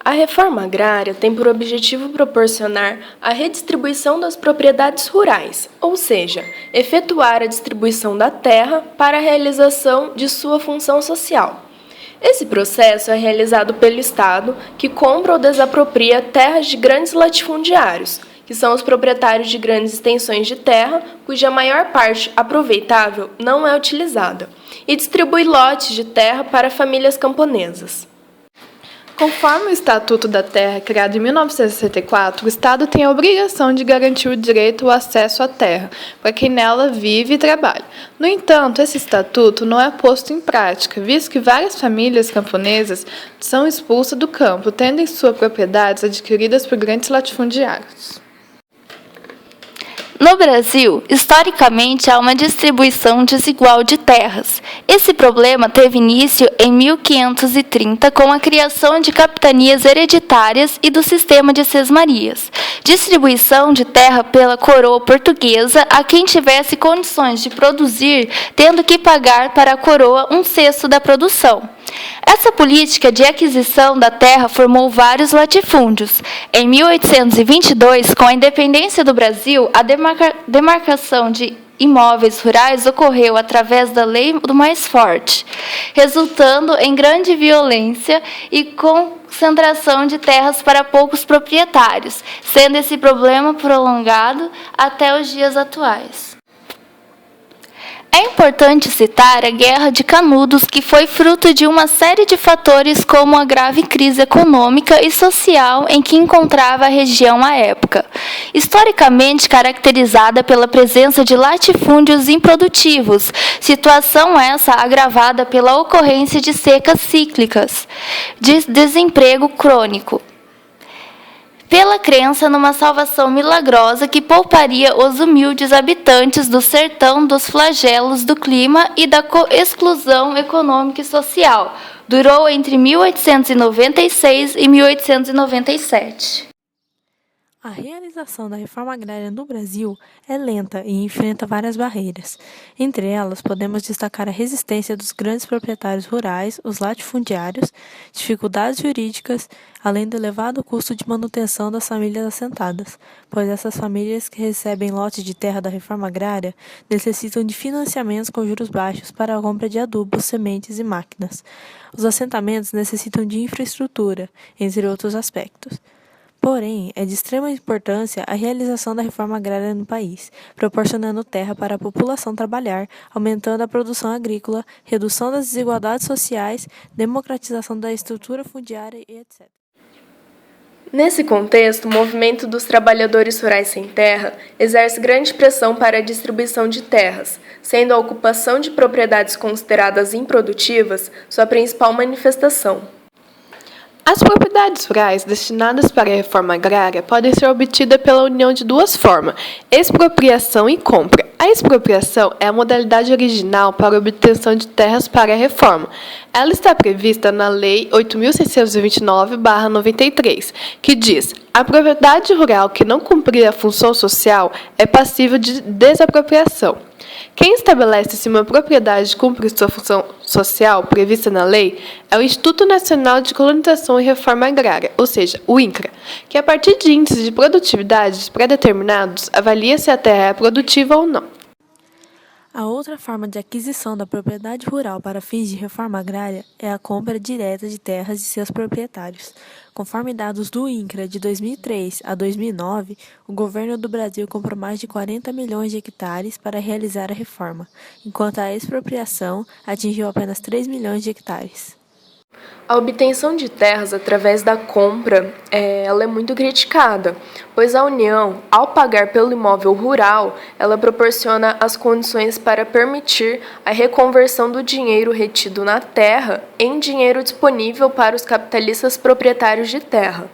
A reforma agrária tem por objetivo proporcionar a redistribuição das propriedades rurais, ou seja, efetuar a distribuição da terra para a realização de sua função social. Esse processo é realizado pelo Estado, que compra ou desapropria terras de grandes latifundiários, que são os proprietários de grandes extensões de terra, cuja maior parte aproveitável não é utilizada, e distribui lotes de terra para famílias camponesas. Conforme o Estatuto da Terra, criado em 1964, o Estado tem a obrigação de garantir o direito ao acesso à terra para quem nela vive e trabalha. No entanto, esse estatuto não é posto em prática, visto que várias famílias camponesas são expulsas do campo, tendo em suas propriedades adquiridas por grandes latifundiários. No Brasil, historicamente, há uma distribuição desigual de terras. Esse problema teve início em 1530 com a criação de capitanias hereditárias e do sistema de sesmarias. Distribuição de terra pela coroa portuguesa a quem tivesse condições de produzir, tendo que pagar para a coroa 1/6 da produção. Essa política de aquisição da terra formou vários latifúndios. Em 1822, com a independência do Brasil, a demarcação de imóveis rurais ocorreu através da lei do mais forte, resultando em grande violência e concentração de terras para poucos proprietários, sendo esse problema prolongado até os dias atuais. É importante citar a Guerra de Canudos, que foi fruto de uma série de fatores como a grave crise econômica e social em que encontrava a região à época, historicamente caracterizada pela presença de latifúndios improdutivos, situação essa agravada pela ocorrência de secas cíclicas, de desemprego crônico, pela crença numa salvação milagrosa que pouparia os humildes habitantes do sertão dos flagelos do clima e da exclusão econômica e social. Durou entre 1896 e 1897. A realização da reforma agrária no Brasil é lenta e enfrenta várias barreiras. Entre elas, podemos destacar a resistência dos grandes proprietários rurais, os latifundiários, dificuldades jurídicas, além do elevado custo de manutenção das famílias assentadas, pois essas famílias que recebem lotes de terra da reforma agrária necessitam de financiamentos com juros baixos para a compra de adubos, sementes e máquinas. Os assentamentos necessitam de infraestrutura, entre outros aspectos. Porém, é de extrema importância a realização da reforma agrária no país, proporcionando terra para a população trabalhar, aumentando a produção agrícola, redução das desigualdades sociais, democratização da estrutura fundiária e etc. Nesse contexto, o movimento dos trabalhadores rurais sem terra exerce grande pressão para a distribuição de terras, sendo a ocupação de propriedades consideradas improdutivas sua principal manifestação. As propriedades rurais destinadas para a reforma agrária podem ser obtidas pela união de duas formas, expropriação e compra. A expropriação é a modalidade original para a obtenção de terras para a reforma. Ela está prevista na Lei 8.629/93, que diz: a propriedade rural que não cumprir a função social é passível de desapropriação. Quem estabelece se uma propriedade cumpre sua função social prevista na lei é o Instituto Nacional de Colonização e Reforma Agrária, ou seja, o INCRA, que a partir de índices de produtividade pré-determinados avalia se a terra é produtiva ou não. A outra forma de aquisição da propriedade rural para fins de reforma agrária é a compra direta de terras de seus proprietários. Conforme dados do INCRA de 2003 a 2009, o governo do Brasil comprou mais de 40 milhões de hectares para realizar a reforma, enquanto a expropriação atingiu apenas 3 milhões de hectares. A obtenção de terras através da compra ela é muito criticada, pois a União, ao pagar pelo imóvel rural, ela proporciona as condições para permitir a reconversão do dinheiro retido na terra em dinheiro disponível para os capitalistas proprietários de terra.